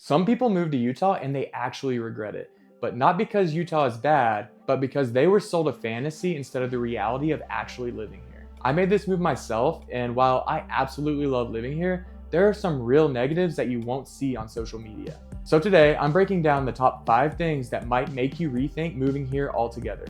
Some people move to Utah and they actually regret it, but not because Utah is bad, but because they were sold a fantasy instead of the reality of actually living here. I made this move myself, and while I absolutely love living here, there are some real negatives that you won't see on social media. So today, I'm breaking down the top 5 things that might make you rethink moving here altogether.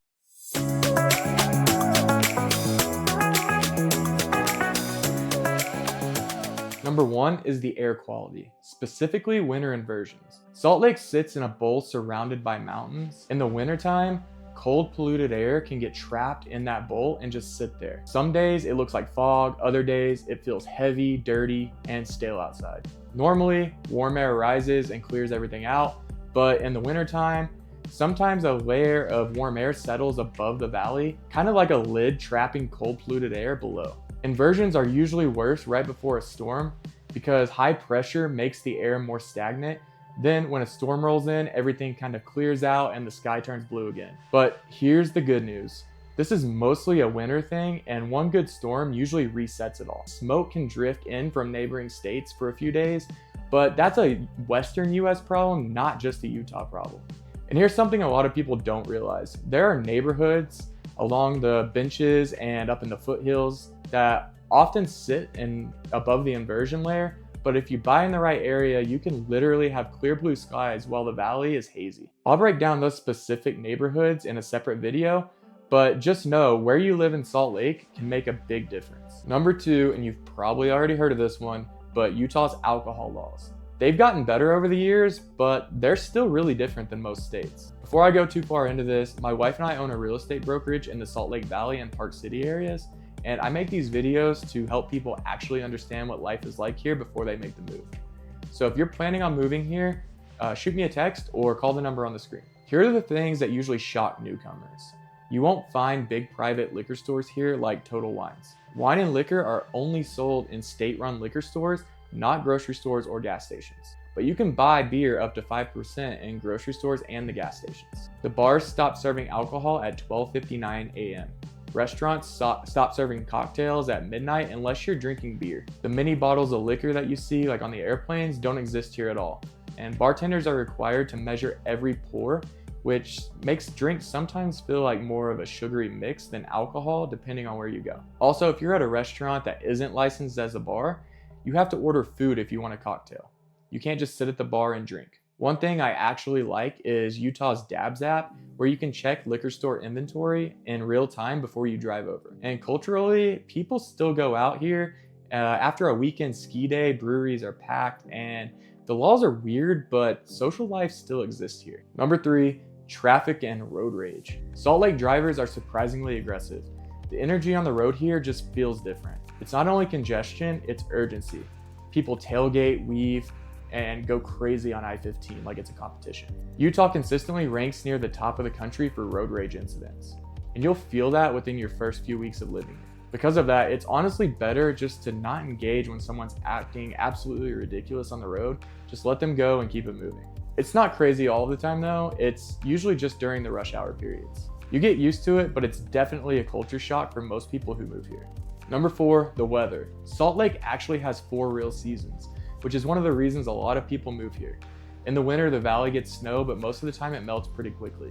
Number 1 is the air quality, specifically winter inversions. Salt Lake sits in a bowl surrounded by mountains. In the wintertime, cold polluted air can get trapped in that bowl and just sit there. Some days it looks like fog, other days it feels heavy, dirty, and stale outside. Normally, warm air rises and clears everything out, but in the wintertime, sometimes a layer of warm air settles above the valley, kind of like a lid trapping cold polluted air below. Inversions are usually worse right before a storm because high pressure makes the air more stagnant. Then when a storm rolls in, everything kind of clears out and the sky turns blue again. But here's the good news. This is mostly a winter thing, and one good storm usually resets it all. Smoke can drift in from neighboring states for a few days, but that's a Western US problem, not just a Utah problem. And here's something a lot of people don't realize. There are neighborhoods along the benches and up in the foothills that often sit above the inversion layer, but if you buy in the right area, you can literally have clear blue skies while the valley is hazy. I'll break down those specific neighborhoods in a separate video, but just know where you live in Salt Lake can make a big difference. Number 2, and you've probably already heard of this one, but Utah's alcohol laws. They've gotten better over the years, but they're still really different than most states. Before I go too far into this, my wife and I own a real estate brokerage in the Salt Lake Valley and Park City areas, and I make these videos to help people actually understand what life is like here before they make the move. So if you're planning on moving here, shoot me a text or call the number on the screen. Here are the things that usually shock newcomers. You won't find big private liquor stores here like Total Wines. Wine and liquor are only sold in state-run liquor stores, not grocery stores or gas stations. But you can buy beer up to 5% in grocery stores and the gas stations. The bars stop serving alcohol at 12:59 a.m. Restaurants stop serving cocktails at midnight unless you're drinking beer. The mini bottles of liquor that you see like on the airplanes don't exist here at all. And bartenders are required to measure every pour, which makes drinks sometimes feel like more of a sugary mix than alcohol depending on where you go. Also, if you're at a restaurant that isn't licensed as a bar, you have to order food if you want a cocktail. You can't just sit at the bar and drink. One thing I actually like is Utah's Dabs app, where you can check liquor store inventory in real time before you drive over. And culturally, people still go out here. After a weekend ski day, breweries are packed, and the laws are weird, but social life still exists here. Number 3, traffic and road rage. Salt Lake drivers are surprisingly aggressive. The energy on the road here just feels different. It's not only congestion, it's urgency. People tailgate, weave, and go crazy on I-15 like it's a competition. Utah consistently ranks near the top of the country for road rage incidents, and you'll feel that within your first few weeks of living here. Because of that, it's honestly better just to not engage when someone's acting absolutely ridiculous on the road. Just let them go and keep it moving. It's not crazy all the time though, it's usually just during the rush hour periods. You get used to it, but it's definitely a culture shock for most people who move here. Number 4, the weather. Salt Lake actually has 4 real seasons, which is one of the reasons a lot of people move here. In the winter, the valley gets snow, but most of the time it melts pretty quickly.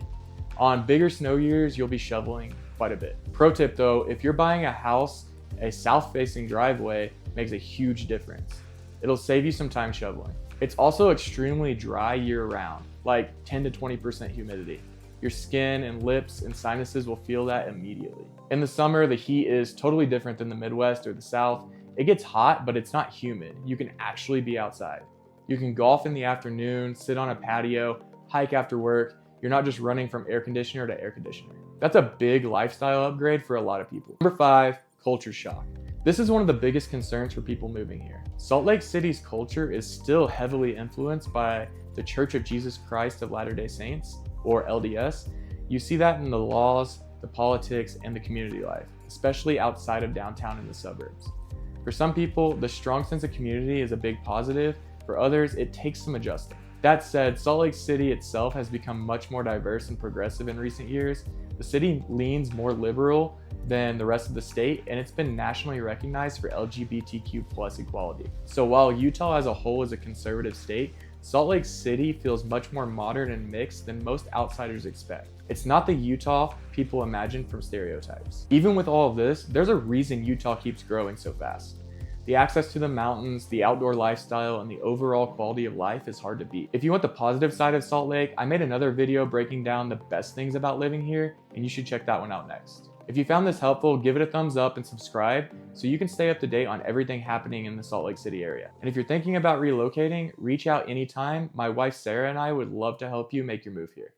On bigger snow years, you'll be shoveling quite a bit. Pro tip though, if you're buying a house, a south-facing driveway makes a huge difference. It'll save you some time shoveling. It's also extremely dry year-round, like 10 to 20% humidity. Your skin and lips and sinuses will feel that immediately. In the summer, the heat is totally different than the Midwest or the South. It gets hot, but it's not humid. You can actually be outside. You can golf in the afternoon, sit on a patio, hike after work. You're not just running from air conditioner to air conditioner. That's a big lifestyle upgrade for a lot of people. Number 5, culture shock. This is one of the biggest concerns for people moving here. Salt Lake City's culture is still heavily influenced by the Church of Jesus Christ of Latter-day Saints, or LDS. You see that in the laws, the politics, and the community life, especially outside of downtown and the suburbs. For some people, the strong sense of community is a big positive. For others, it takes some adjusting. That said, Salt Lake City itself has become much more diverse and progressive in recent years. The city leans more liberal than the rest of the state, and it's been nationally recognized for LGBTQ+ equality. So while Utah as a whole is a conservative state, Salt Lake City feels much more modern and mixed than most outsiders expect. It's not the Utah people imagine from stereotypes. Even with all of this, there's a reason Utah keeps growing so fast. The access to the mountains, the outdoor lifestyle, and the overall quality of life is hard to beat. If you want the positive side of Salt Lake, I made another video breaking down the best things about living here, and you should check that one out next. If you found this helpful, give it a thumbs up and subscribe so you can stay up to date on everything happening in the Salt Lake City area. And if you're thinking about relocating, reach out anytime. My wife Sarah and I would love to help you make your move here.